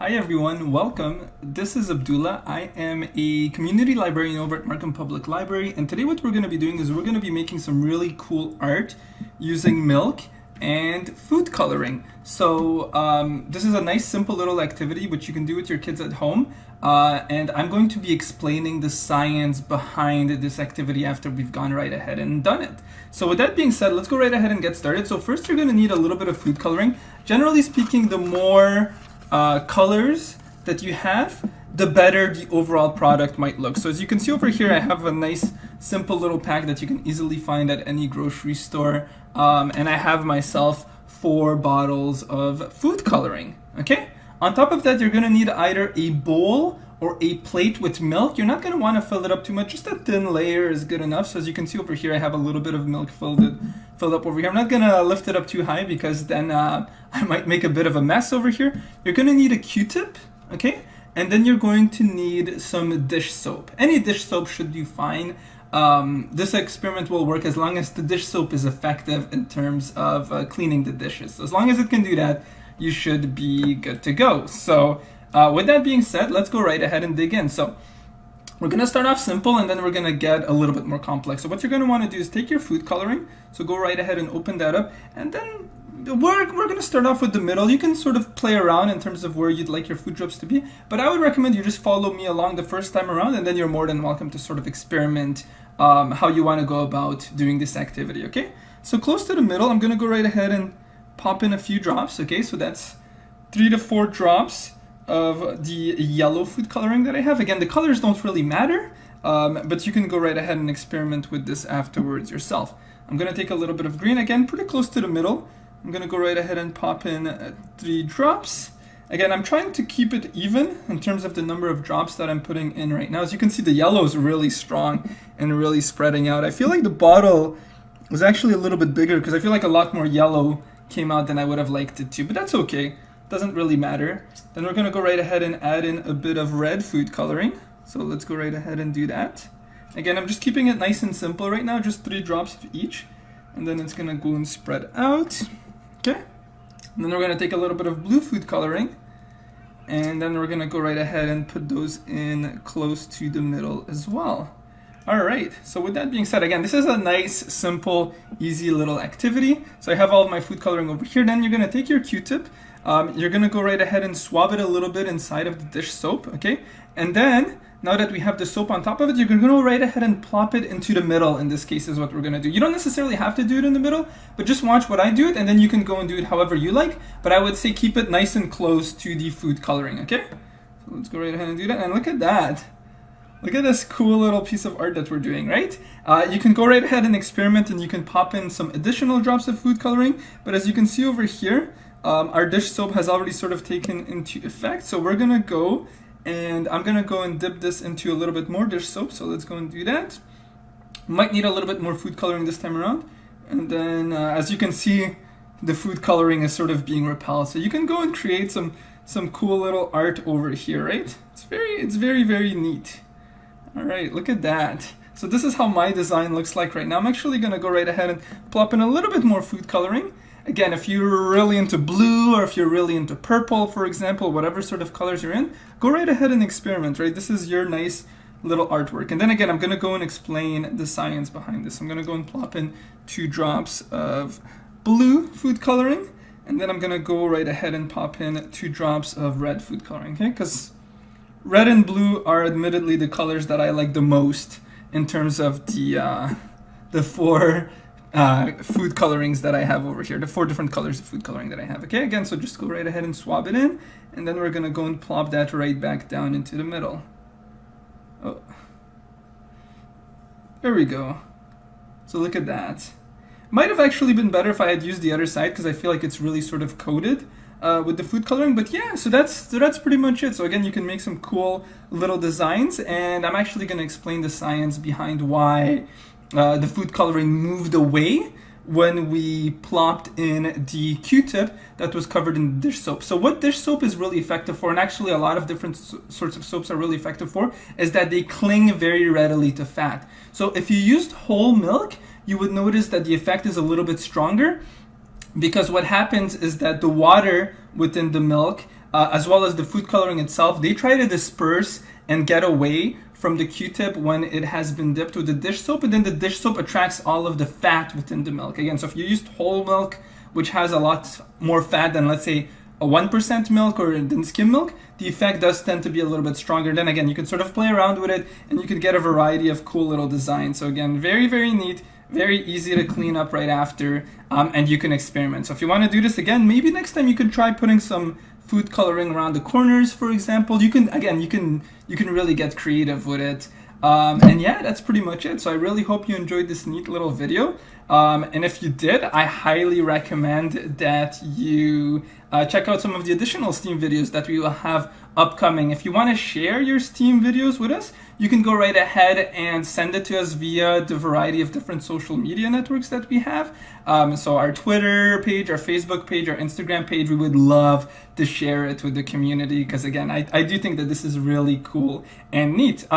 Hi everyone, welcome. This is Abdullah. I am a community librarian over at Markham Public Library, and today what we're going to be doing is we're going to be making some really cool art using milk and food coloring. So this is a nice simple little activity which you can do with your kids at home, and I'm going to be explaining the science behind this activity after we've gone right ahead and done it. So with that being said, let's go right ahead and get started. So first you're going to need a little bit of food coloring. Generally speaking, the more colors that you have, the better the overall product might look. So as you can see over here, I have a nice simple little pack that you can easily find at any grocery store, and I have myself 4 bottles of food coloring. Okay, on top of that, you're going to need either a bowl or a plate with milk. You're not going to want to fill it up too much, just a thin layer is good enough. So as you can see over here, I have a little bit of milk filled up over here. I'm not going to lift it up too high because then I might make a bit of a mess over here. You're going to need a Q-tip, okay? And then you're going to need some dish soap. Any dish soap should do fine. This experiment will work as long as the dish soap is effective in terms of cleaning the dishes. So as long as it can do that, you should be good to go. So with that being said, let's go right ahead and dig in. So we're going to start off simple and then we're going to get a little bit more complex. So what you're going to want to do is take your food coloring. So go right ahead and open that up, and then we're going to start off with the middle. You can sort of play around in terms of where you'd like your food drops to be, but I would recommend you just follow me along the first time around, and then you're more than welcome to sort of experiment how you want to go about doing this activity, okay? So close to the middle, I'm going to go right ahead and pop in a few drops, okay? So that's 3 to 4 drops of the yellow food coloring that I have. Again, the colors don't really matter, but you can go right ahead and experiment with this afterwards yourself. I'm going to take a little bit of green, again, pretty close to the middle. I'm going to go right ahead and pop in 3 drops. Again, I'm trying to keep it even in terms of the number of drops that I'm putting in right now. As you can see, the yellow is really strong and really spreading out. I feel like the bottle was actually a little bit bigger because I feel like a lot more yellow came out than I would have liked it to, but that's okay. Doesn't really matter. Then we're going to go right ahead and add in a bit of red food coloring. So let's go right ahead and do that. Again, I'm just keeping it nice and simple right now, just 3 drops of each. And then it's going to go and spread out. Okay. And then we're going to take a little bit of blue food coloring. And then we're going to go right ahead and put those in close to the middle as well. All right, so with that being said, again, this is a nice, simple, easy little activity. So I have all of my food coloring over here. Then you're going to take your Q-tip. You're going to go right ahead and swab it a little bit inside of the dish soap, okay? And then, now that we have the soap on top of it, you're going to go right ahead and plop it into the middle. In this case is what we're going to do. You don't necessarily have to do it in the middle, but just watch what I do it, and then you can go and do it however you like. But I would say keep it nice and close to the food coloring, okay? So let's go right ahead and do that, and look at that. Look at this cool little piece of art that we're doing, right? You can go right ahead and experiment, and you can pop in some additional drops of food coloring. But as you can see over here, our dish soap has already sort of taken into effect. So we're gonna go, and I'm gonna go and dip this into a little bit more dish soap. So let's go and do that. Might need a little bit more food coloring this time around. And then as you can see, the food coloring is sort of being repelled. So you can go and create some cool little art over here, right? It's very, very neat. All right, look at that. So this is how my design looks like right now. I'm actually gonna go right ahead and plop in a little bit more food coloring. Again, if you're really into blue or if you're really into purple, for example, whatever sort of colors you're in, go right ahead and experiment, right? This is your nice little artwork. And then again, I'm gonna go and explain the science behind this. I'm gonna go and plop in 2 drops of blue food coloring, and then I'm gonna go right ahead and pop in 2 drops of red food coloring, okay? Because red and blue are admittedly the colors that I like the most in terms of the 4 food colorings that I have over here, the 4 different colors of food coloring that I have. Okay, again, so just go right ahead and swab it in, and then we're gonna go and plop that right back down into the middle. Oh, there we go. So look at that. Might have actually been better if I had used the other side because I feel like it's really sort of coated with the food coloring, but yeah, so that's pretty much it. So again, you can make some cool little designs, and I'm actually going to explain the science behind why the food coloring moved away when we plopped in the Q-tip that was covered in dish soap. So what dish soap is really effective for, and actually a lot of different sorts of soaps are really effective for, is that they cling very readily to fat. So if you used whole milk, you would notice that the effect is a little bit stronger, because what happens is that the water within the milk as well as the food coloring itself, they try to disperse and get away from the Q-tip when it has been dipped with the dish soap, and then the dish soap attracts all of the fat within the milk. Again, so if you used whole milk, which has a lot more fat than, let's say, a 1% milk or than skim milk, the effect does tend to be a little bit stronger. Then again, you can sort of play around with it and you can get a variety of cool little designs. So again, very, very neat, very easy to clean up right after, and you can experiment. So if you want to do this again, maybe next time you can try putting some food coloring around the corners, for example. You can really get creative with it. And yeah, that's pretty much it. So I really hope you enjoyed this neat little video. And if you did, I highly recommend that you check out some of the additional STEAM videos that we will have upcoming. If you want to share your STEAM videos with us, you can go right ahead and send it to us via the variety of different social media networks that we have. So our Twitter page, our Facebook page, our Instagram page, we would love to share it with the community, because again, I do think that this is really cool and neat.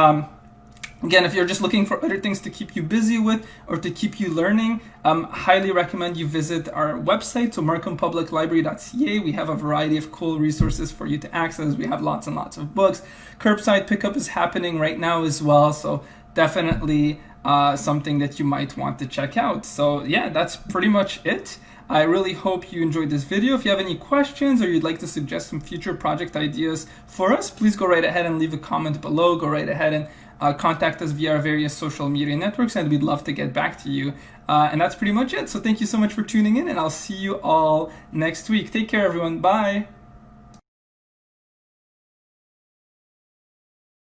Again, if you're just looking for other things to keep you busy with or to keep you learning, highly recommend you visit our website, so markhampubliclibrary.ca. We have a variety of cool resources for you to access. We have lots and lots of books. Curbside pickup is happening right now as well, so definitely something that you might want to check out. So yeah, that's pretty much it. I really hope you enjoyed this video. If you have any questions or you'd like to suggest some future project ideas for us, please go right ahead and leave a comment below. Go right ahead and contact us via our various social media networks, and we'd love to get back to you. And that's pretty much it. So thank you so much for tuning in, and I'll see you all next week. Take care, everyone. Bye.